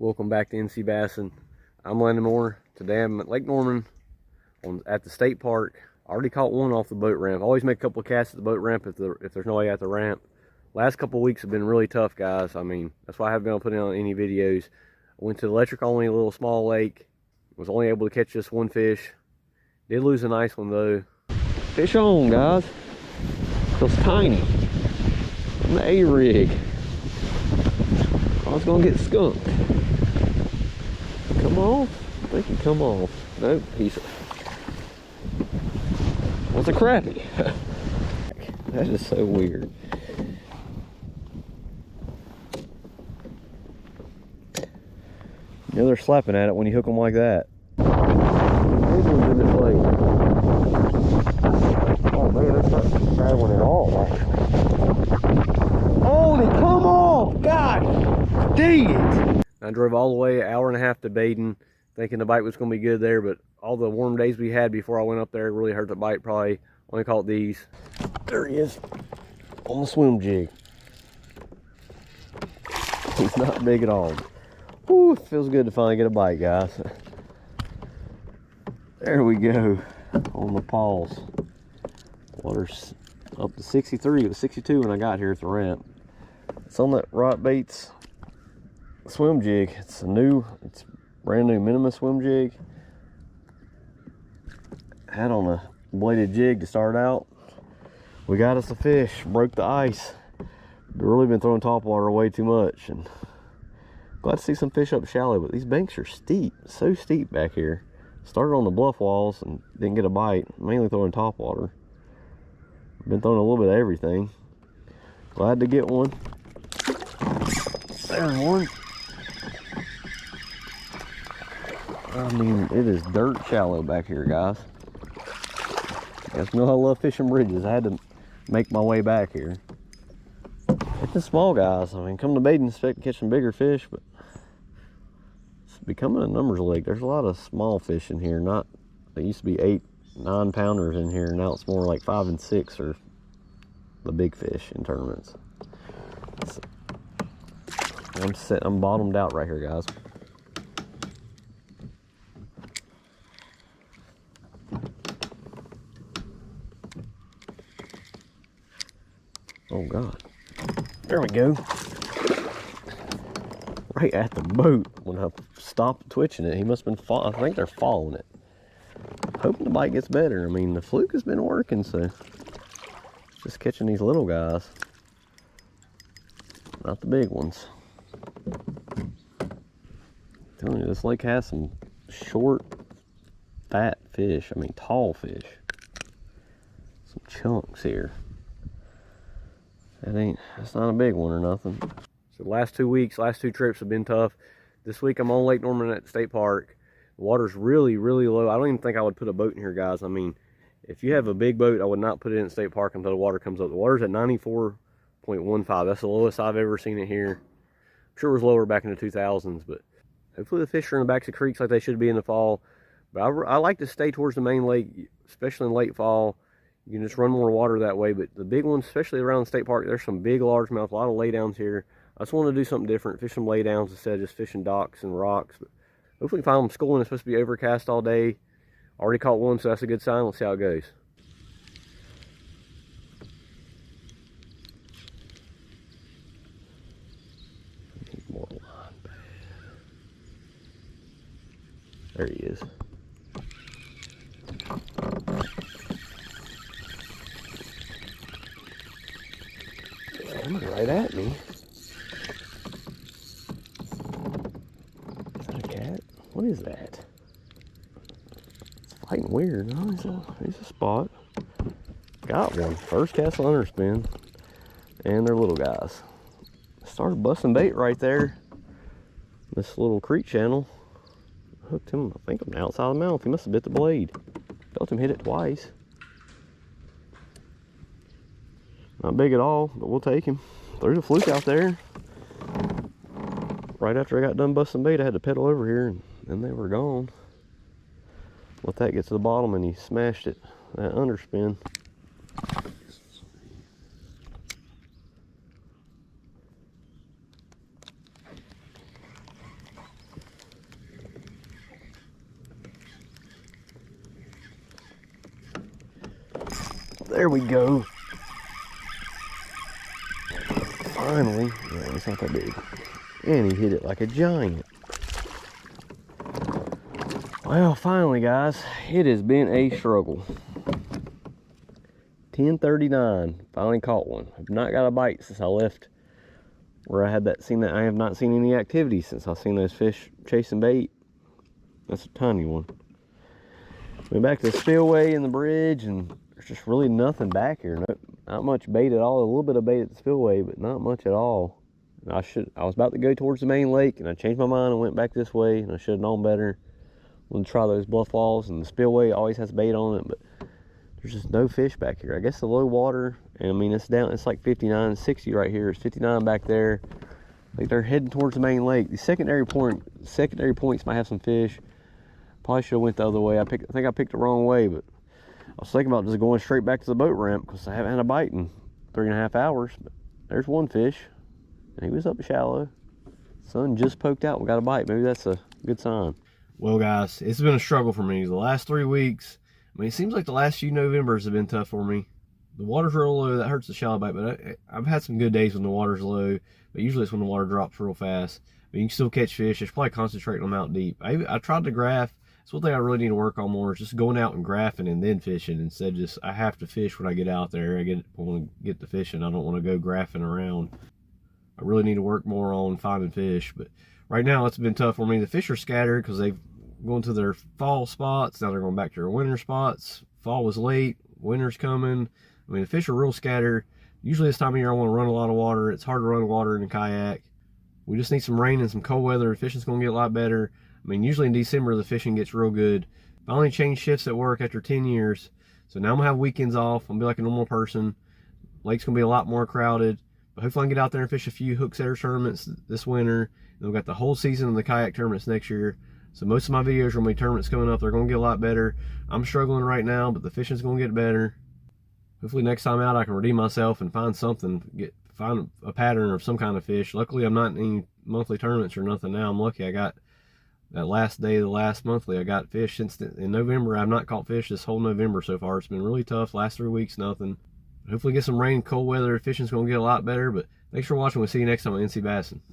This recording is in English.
Welcome back to NC Bassin. I'm Landon Moore. Today I'm at Lake Norman at the state park. I already caught one off the boat ramp. I always make a couple of casts at the boat ramp if there's no way at the ramp. Last couple of weeks have been really tough, guys. I mean, that's why I haven't been able to put on any videos. I went to the electric only, a little small lake. Was only able to catch just one fish. Did lose a nice one though. Fish on, guys. Feels tiny. On the A-rig. I was gonna get skunked. Come off? I think he come off. Nope, he's was a crappie. That is so weird. You know they're slapping at it when you hook them like that. These ones in this lake. Oh man, that's not a bad one at all. Oh, they come off! God dang it! I drove all the way an hour and a half to Baden, thinking the bite was going to be good there, but all the warm days we had before I went up there really hurt the bite. Probably only caught these. There he is on the swim jig. He's not big at all. Whew, feels good to finally get a bite, guys. There we go on the paws. Water's up to 63. It was 62 when I got here at the ramp. It's on that Rot Baits swim jig. It's brand new minimum swim jig. Had on a bladed jig to start out. We got us a fish, broke the ice. We've really been throwing topwater way too much, and glad to see some fish up shallow, but these banks are steep, so steep back here. Started on the bluff walls and didn't get a bite, mainly throwing topwater. Been throwing a little bit of everything. Glad to get one. There's one. I mean, it is dirt shallow back here, guys. You guys know I love fishing bridges. I had to make my way back here. It's the small guys. I mean, come to Baden, expect to catch some bigger fish, but it's becoming a numbers league. There's a lot of small fish in here. There used to be 8, 9 pounders in here. Now it's more like 5 and 6 are the big fish in tournaments. I'm bottomed out right here, guys. Oh God, there we go. Right at the boat when I stopped twitching it. He must have been I think they're following it. Hoping the bite gets better. I mean, the fluke has been working, so just catching these little guys, not the big ones. I'm telling you, this lake has some short, fat fish. I mean, tall fish. Some chunks here. That's not a big one or nothing. So the last 2 weeks, last 2 trips have been tough. This week I'm on Lake Norman at the state park. The water's really, really low. I don't even think I would put a boat in here, guys. I mean, if you have a big boat, I would not put it in the state park until the water comes up. The water's at 94.15. That's the lowest I've ever seen it here. I'm sure it was lower back in the 2000s, but hopefully the fish are in the backs of creeks like they should be in the fall. But I like to stay towards the main lake, especially in late fall. You can just run more water that way, but the big ones, especially around the state park, there's some big largemouth, a lot of laydowns here. I just want to do something different, fish some laydowns instead of just fishing docks and rocks. But hopefully find them schooling. It's supposed to be overcast all day. Already caught one, so that's a good sign. Let's see how it goes. Need more line. There he is. Coming right at me. Is that a cat? What is that? It's fighting weird. No, he's a spot. Got one. First cast on underspin. And they're little guys. Started busting bait right there. This little creek channel. Hooked him, I think, on the outside of the mouth. He must have bit the blade. Felt him hit it twice. Not big at all, but we'll take him. Threw the fluke out there. Right after I got done busting bait, I had to pedal over here, and then they were gone. Let that get to the bottom, and he smashed it. That underspin. There we go. Finally, no, it's not that big. And he hit it like a giant. Well, finally, guys, it has been a struggle. 10:39, finally caught one. I've not got a bite since I left where I had that. I have not seen any activity since I've seen those fish chasing bait. That's a tiny one. Went back to the spillway in the bridge, and there's just really nothing back here. Not much bait at all. A little bit of bait at the spillway, but not much at all. And I was about to go towards the main lake, and I changed my mind and went back this way, and I should have known better. I'm gonna try those bluff walls, and the spillway always has bait on it, but there's just no fish back here. I guess the low water, and I mean, it's down, it's like 59, 60 right here. It's 59 back there. Like they're heading towards the main lake. The secondary points might have some fish. Probably should have went the other way. I think I picked the wrong way, but I was thinking about just going straight back to the boat ramp because I haven't had a bite in 3.5 hours. But there's one fish, and he was up shallow. Sun just poked out. We got a bite. Maybe that's a good sign. Well, guys, it's been a struggle for me the last 3 weeks. I mean, it seems like the last few Novembers have been tough for me. The water's real low. That hurts the shallow bite, but I've had some good days when the water's low. But usually it's when the water drops real fast. But you can still catch fish. It's probably concentrating them out deep. I tried to graph. That's one thing I really need to work on more, is just going out and graphing and then fishing instead of just, I have to fish when I get out there. I want to get the fishing. I don't want to go graphing around. I really need to work more on finding fish. But right now it's been tough for me. The fish are scattered because they've gone to their fall spots. Now they're going back to their winter spots. Fall was late. Winter's coming. I mean, the fish are real scattered. Usually this time of year I want to run a lot of water. It's hard to run water in a kayak. We just need some rain and some cold weather. Fishing's going to get a lot better. I mean, usually in December the fishing gets real good. I only changed shifts at work after 10 years. So now I'm going to have weekends off. I'm going to be like a normal person. Lake's going to be a lot more crowded. But hopefully I can get out there and fish a few hook setter tournaments this winter. And we've got the whole season of the kayak tournaments next year. So most of my videos are going to be tournaments coming up. They're going to get a lot better. I'm struggling right now, but the fishing's going to get better. Hopefully next time out I can redeem myself and find something, find a pattern of some kind of fish. Luckily I'm not in any monthly tournaments or nothing now. I'm lucky I got that last day of the last monthly. I got fish since in November. I've not caught fish this whole November so far. It's been really tough. Last 3 weeks, nothing. Hopefully get some rain, cold weather. Fishing's going to get a lot better. But thanks for watching. We'll see you next time on NC Bassin'.